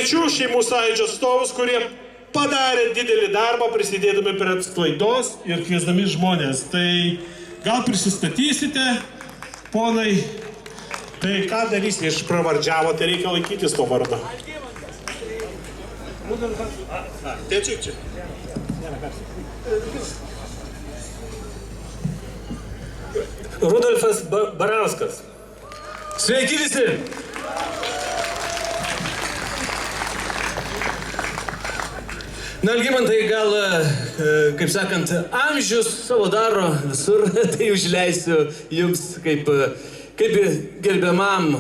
Kviečiu šeimų sąjūdžio atstovus, kurie padarė didelį darbą, prisidėdami prie sklaidos ir kviesdami žmonės. Tai gal prisistatysite, ponai, tai ką darysite, išpravardžiavo, tai reikia laikytis to vardo. Tėčiuk čia. Rudolfas Barauskas. Sveiki visi! Na, Algimantai, gal, kaip sakant, amžius savo daro visur, tai užleisiu jums kaip gerbiamam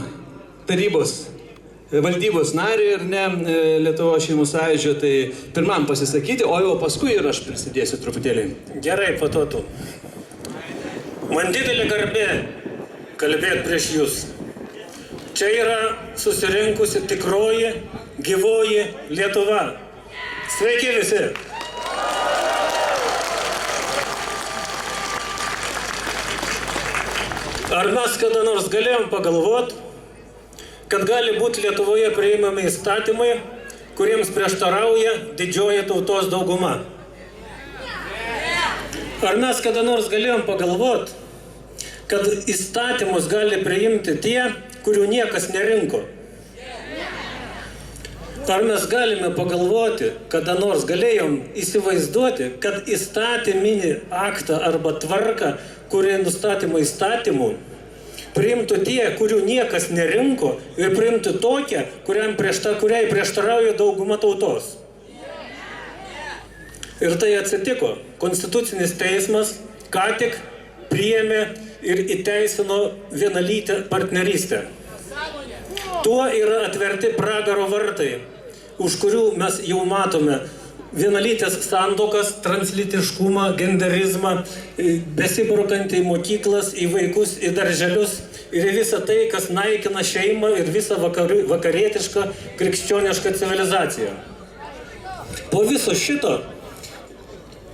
tarybos, valdybos nariui ir ne Lietuvos šeimų sąjūdžio, tai pirmam pasisakyti, o jau paskui ir aš prisidėsiu truputėlį. Gerai, po to tu. Man didelė garbė kalbėti prieš jūs. Čia yra susirinkusi tikroji, gyvoji Lietuva. Sveiki visi! Ar mes kada nors galėjom pagalvoti, kad gali būti Lietuvoje priimami įstatymai, kuriems prieštarauja didžioji tautos dauguma? Ar mes kada nors galėjom pagalvoti, kad įstatymus gali priimti tie, kurių niekas nerinko? Ar mes galime pagalvoti, kada nors galėjom įsivaizduoti, kad įstatyminį aktą arba tvarką, kurie nustatymo įstatymų, priimtų tie, kurių niekas nerinko ir priimtų tokią, kuriai prieštarauja dauguma tautos? Ir tai atsitiko. Konstitucinis teismas ką tik priėmė ir įteisino vienalytę partnerystę. Tuo yra atverti pragaro vartai, už kurių mes jau matome vienalytės santuokas, translytiškumą, genderizmą, besibrukantį į mokyklas, į vaikus, į darželius ir visą tai, kas naikina šeimą ir visą vakarietišką krikščionišką civilizaciją. Po viso šito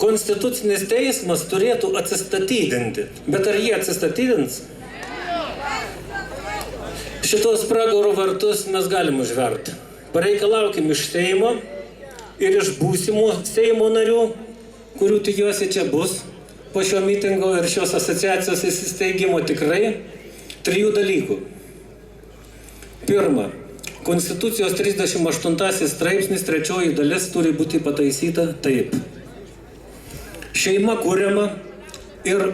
Konstitucinis teismas turėtų atsistatydinti, bet ar jie atsistatydins? Šitos pragaro vartus mes galim užverti. Pareikalaukim iš Seimo ir iš būsimų Seimo narių, kurių tikiuosi čia bus po šio mitingo ir šios asociacijos įsisteigimo tikrai 3 dalykų. Pirma, Konstitucijos 38 straipsnis 3 dalis turi būti pataisyta taip. Šeima kuriama ir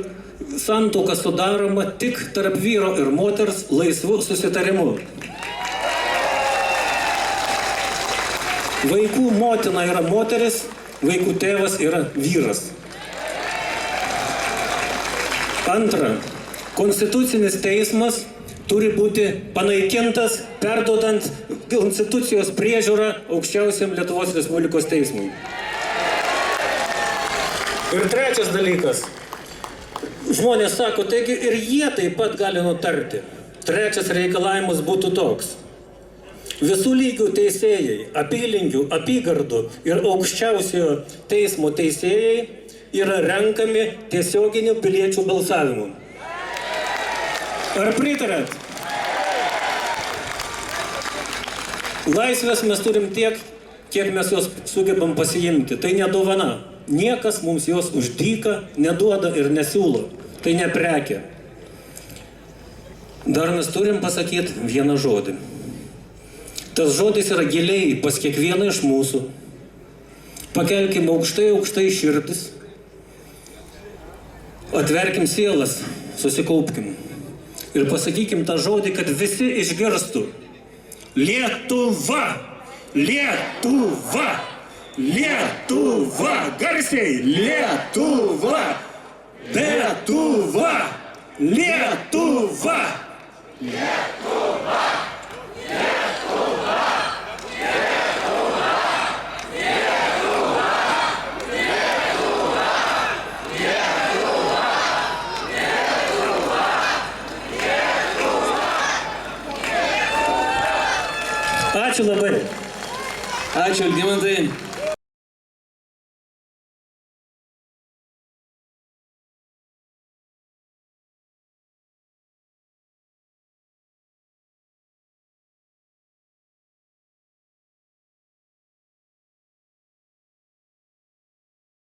santuoka sudaroma tik tarp vyro ir moters laisvų susitarimu. Vaikų motina yra moteris, vaikų tėvas yra vyras. Antra, Konstitucinis teismas turi būti panaikintas, perduodant Konstitucijos priežiūrą aukščiausiam Lietuvos Respublikos teismui. Ir trečias dalykas. Žmonės sako, taigi ir jie taip pat gali nutarti. Trečias reikalavimas būtų toks. Visų lygių teisėjai, apylinkių, apygardų ir aukščiausiojo teismo teisėjai yra renkami tiesioginiu piliečių balsavimu. Ar pritarėt? Laisvės mes turim tiek, kiek mes jos sugebam pasiimti. Tai ne dovana. Niekas mums jos už dyką neduoda ir nesiūlo. Tai ne prekė. Dar mes turim pasakyti vieną žodį. Tas žodis yra giliai pas kiekvieną iš mūsų. Pakelkim aukštai širdis. Atverkim sielas, susikaupkim. Ir pasakykim tą žodį, kad visi išgirstų. Lietuva! Lietuva! Lietuva! Garsiai! Lietuva! Lietuva! Lietuva! Lietuva! Ačiū labai. Ačiū, Algimantai.